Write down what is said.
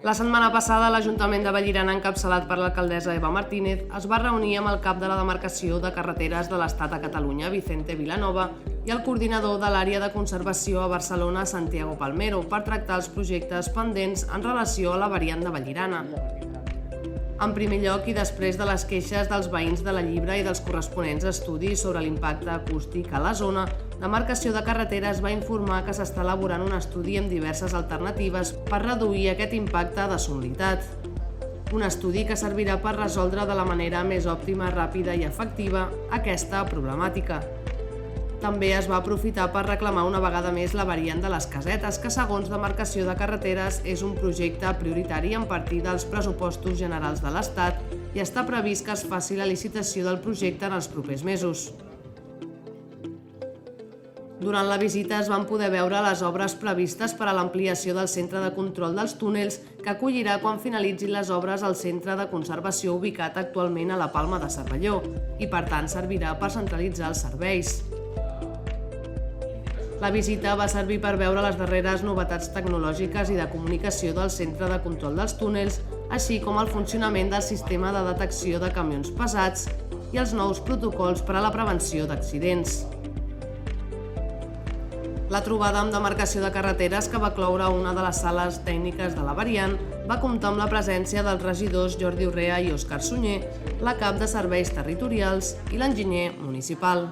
La setmana passada, l'Ajuntament de Vallirana, encapçalat per l'alcaldessa Eva Martínez, es va reunir amb el cap de la demarcació de carreteres de l'Estat a Catalunya, Vicente Vilanova, i el coordinador de l'àrea de conservació a Barcelona, Santiago Palmero, per tractar els projectes pendents en relació a la variant de Vallirana. En primer lloc, i després de les queixes dels veïns de la Llibre i dels corresponents estudis sobre l'impacte acústic a la zona, Demarcació de Carreteres va informar que s'està elaborant un estudi amb diverses alternatives per reduir aquest impacte de sonoritat. Un estudi que servirà per resoldre de la manera més òptima, ràpida i efectiva aquesta problemàtica. També es va aprofitar per reclamar una vegada més la variant de les casetes, que segons Demarcació de Carreteres és un projecte prioritari en partir dels pressupostos generals de l'Estat i està previst que es faci la licitació del projecte en els propers mesos. Durant la visita es van poder veure les obres previstes per a l'ampliació del centre de control dels túnels que acollirà quan finalitzin les obres al centre de conservació ubicat actualment a la Palma de Cervelló i per tant servirà per centralitzar els serveis. La visita va servir per veure les darreres novetats tecnològiques i de comunicació del centre de control dels túnels, així com el funcionament del sistema de detecció de camions pesats i els nous protocols per a la prevenció d'accidents. La trobada amb Demarcació de Carreteres, que va cloure una de les sales tècniques de la variant, va comptar amb la presència dels regidors Jordi Urrea i Òscar Sunyer, la cap de serveis territorials i l'enginyer municipal.